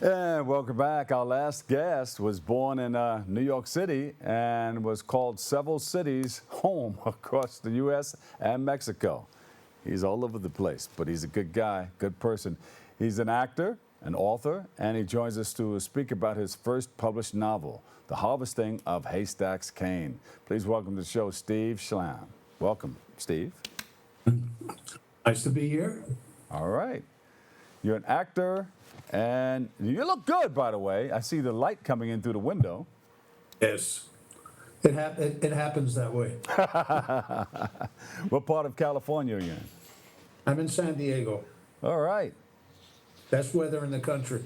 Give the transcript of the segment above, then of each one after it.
And welcome back. Our last guest was born in New York City and was called several cities home across the U.S. and Mexico. He's all over the place, but he's a good guy, good person. He's an actor, an author, and he joins us to speak about his first published novel, The Harvesting of Haystacks Kane. Please welcome to the show, Steve Schlam. Welcome, Steve. Nice to be here. All right. You're an actor, and you look good, by the way. I see the light coming in through the window. Yes, it happens that way. What part of California are you in? I'm in San Diego. All right. Best weather in the country.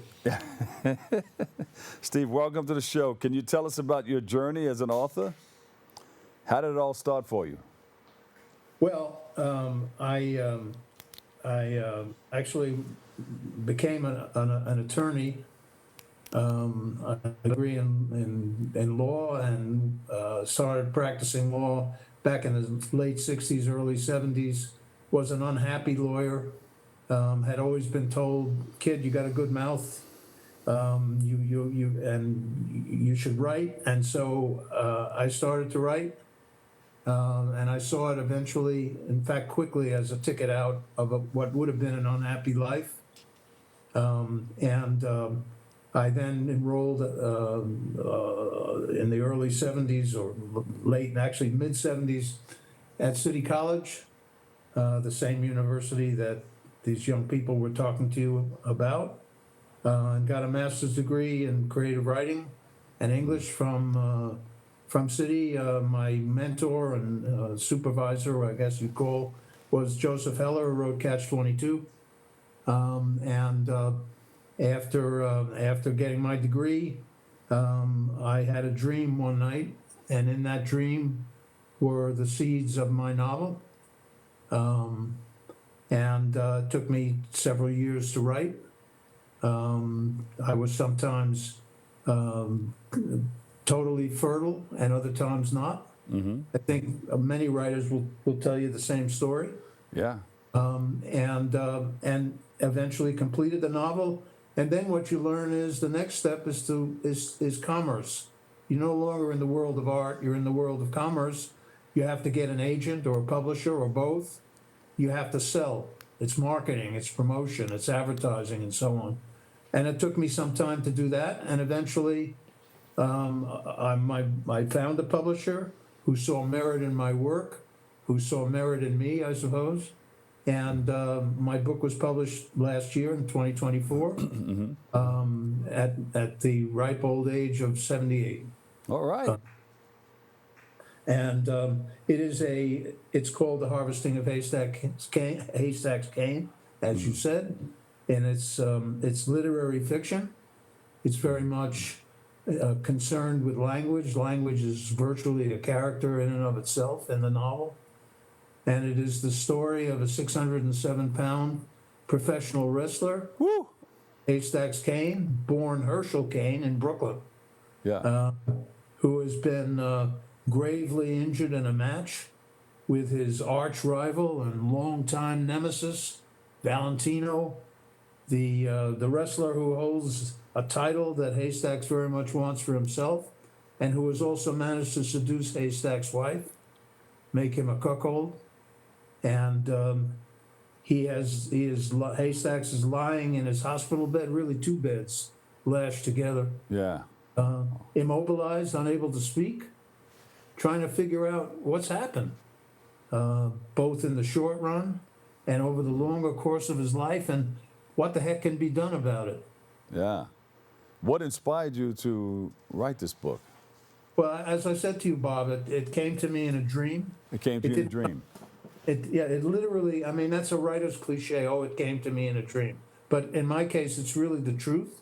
Steve, welcome to the show. Can you tell us about your journey as an author? How did it all start for you? Well, I actually became an attorney. I had a degree in law and started practicing law back in the late 60s, early 70s. Was an unhappy lawyer. Had always been told, "Kid, you got a good mouth. You should write." And so I started to write. And I saw it eventually, in fact, quickly, as a ticket out of what would have been an unhappy life. I then enrolled in the early 70s or late, actually mid 70s at City College, the same university that these young people were talking to you about, and got a master's degree in creative writing and English from City. My mentor and supervisor, I guess you'd call, was Joseph Heller, who wrote Catch 22. After getting my degree, I had a dream one night, and in that dream were the seeds of my novel. It took me several years to write. I was sometimes totally fertile and other times not. Mm-hmm. I think many writers will tell you the same story. Yeah. And eventually completed the novel. And then what you learn is the next step is commerce. You're no longer in the world of art, you're in the world of commerce. You have to get an agent or a publisher or both. You have to sell. It's marketing, it's promotion, it's advertising, and so on. And it took me some time to do that. And eventually I found a publisher who saw merit in my work, who saw merit in me, I suppose. And my book was published last year in 2024 mm-hmm. At the ripe old age of 78. All right. It's called The Harvesting of Haystacks Kane, as you said, and it's literary fiction. It's very much concerned with language. Language is virtually a character in and of itself in the novel. And it is the story of a 607-pound professional wrestler, Woo! Haystacks Kane, born Herschel Kane in Brooklyn, who has been gravely injured in a match with his arch rival and longtime nemesis, Valentino, the wrestler who holds a title that Haystacks very much wants for himself, and who has also managed to seduce Haystacks' wife, make him a cuckold. And Haystacks is lying in his hospital bed, really two beds lashed together. Yeah. Immobilized, unable to speak, trying to figure out what's happened, both in the short run and over the longer course of his life, and what the heck can be done about it. Yeah. What inspired you to write this book? Well, as I said to you, Bob, it came to me in a dream. It came to you in a dream. It literally, I mean, that's a writer's cliche. Oh, it came to me in a dream. But in my case, it's really the truth.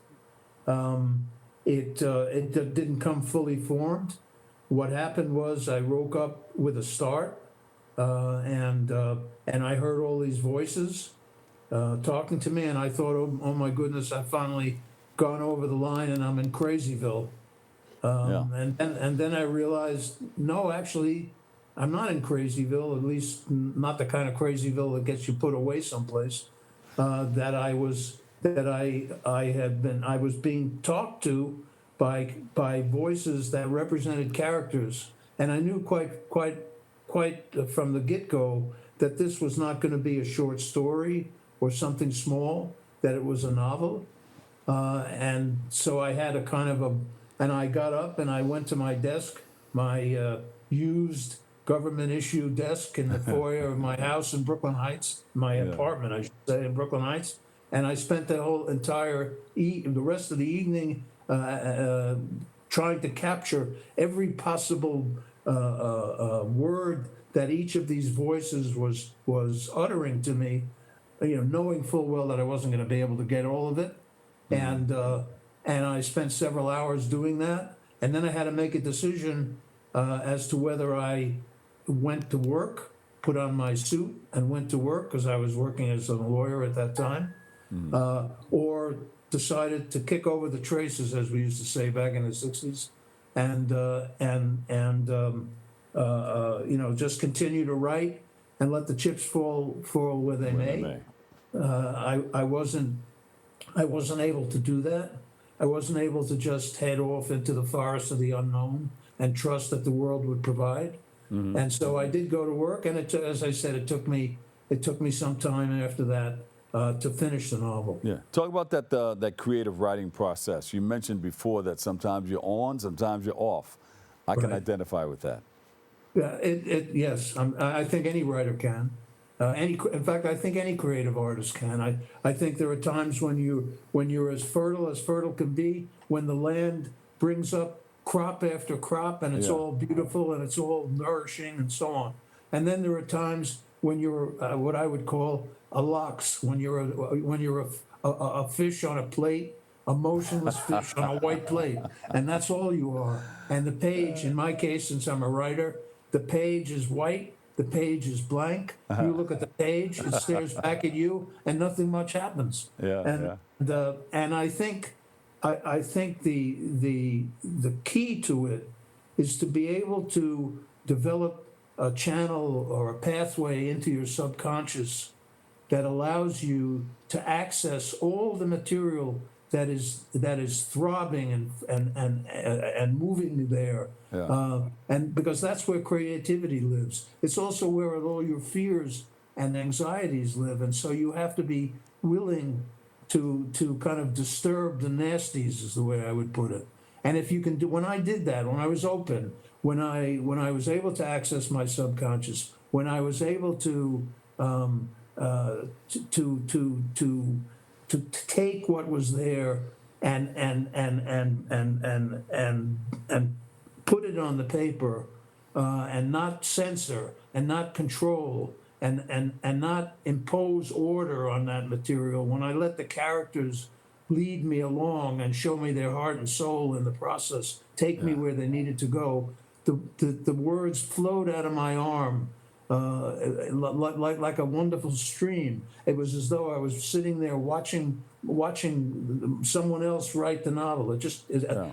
It didn't come fully formed. What happened was I woke up with a start, and I heard all these voices talking to me, and I thought, oh my goodness, I've finally gone over the line, and I'm in Crazyville. And then I realized, no, actually, I'm not in Crazyville, at least not the kind of Crazyville that gets you put away someplace. That I was that I was being talked to by voices that represented characters, and I knew quite from the get-go that this was not going to be a short story or something small, that it was a novel. And so I had a kind of a, and I got up and I went to my desk, my used government issue desk in the foyer of my house in Brooklyn Heights, my Yeah. apartment, I should say, in Brooklyn Heights. And I spent the whole the rest of the evening trying to capture every possible word that each of these voices was uttering to me, knowing full well that I wasn't going to be able to get all of it. And I spent several hours doing that. And then I had to make a decision as to whether I went to work, put on my suit and went to work, because I was working as a lawyer at that time, or decided to kick over the traces, as we used to say back in the 60s, and just continue to write and let the chips fall where they may. I wasn't able to do that. I wasn't able to just head off into the forest of the unknown and trust that the world would provide. And so I did go to work, and as I said, it took me some time after that to finish the novel. Yeah. Talk about that creative writing process. You mentioned before that sometimes you're on, sometimes you're off. I can Right. identify with that. Yeah, yes, I think any writer can. In fact, I think any creative artist can. I think there are times when you're as fertile can be, when the land brings up crop after crop, and it's Yeah. all beautiful and it's all nourishing and so on. And then there are times when you're what I would call a lox, when you're a fish on a plate, a motionless fish on a white plate, and that's all you are. And the page, in my case, since I'm a writer, the page is white, the page is blank. You look at the page, it stares back at you, and nothing much happens. Yeah. And I think the key to it is to be able to develop a channel or a pathway into your subconscious that allows you to access all the material that is throbbing and moving there. Yeah. And because that's where creativity lives. It's also where all your fears and anxieties live. And so you have to be willing to kind of disturb the nasties, is the way I would put it. And if you can do, when I did that, when I was open, when I was able to access my subconscious, when I was able to take what was there and put it on the paper, and not censor and not control and not impose order on that material. When I let the characters lead me along and show me their heart and soul in the process, take me where they needed to go, the words flowed out of my arm like a wonderful stream. It was as though I was sitting there watching someone else write the novel.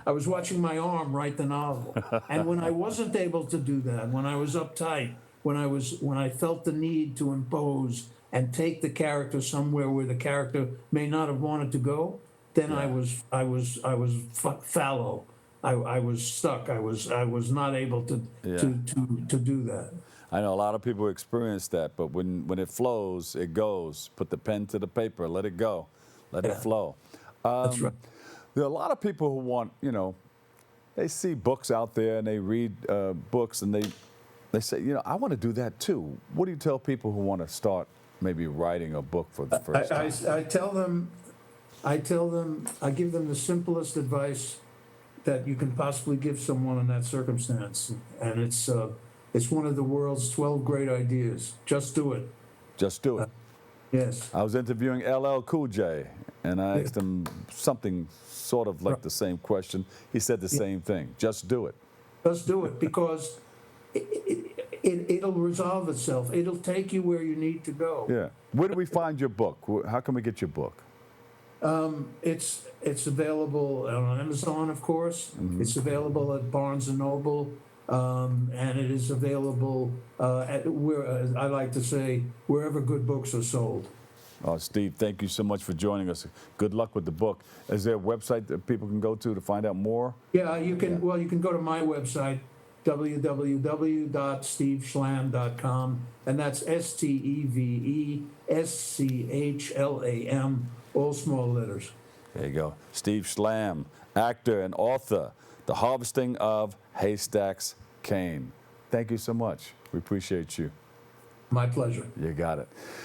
I was watching my arm write the novel. And when I wasn't able to do that, when I was uptight, when I felt the need to impose and take the character somewhere where the character may not have wanted to go, then I was fallow. I was stuck. I was not able to do that. I know a lot of people experience that, but when it flows, it goes. Put the pen to the paper, let it go, let it flow. That's right. There are a lot of people who want, they see books out there and they read books and they say, I want to do that too. What do you tell people who want to start maybe writing a book for the first time? I give them the simplest advice that you can possibly give someone in that circumstance, and it's one of the world's 12 great ideas. Just do it. Just do it. Yes. I was interviewing LL Cool J, and I asked him something sort of like the same question. He said the same thing. Just do it. Just do it, because it'll resolve itself. It'll take you where you need to go. Yeah. Where do we find your book? How can we get your book? It's available on Amazon, of course. It's available at Barnes and Noble, and it is available at where I like to say wherever good books are sold. Steve, thank you so much for joining us. Good luck with the book. Is there a website that people can go to find out more? Yeah, you can. Well, you can go to my website, www.steveschlam.com, and that's SteveSchlam, all small letters. There you go. Steve Schlam, actor and author, The Harvesting of Haystacks Kane. Thank you so much. We appreciate you. My pleasure. You got it.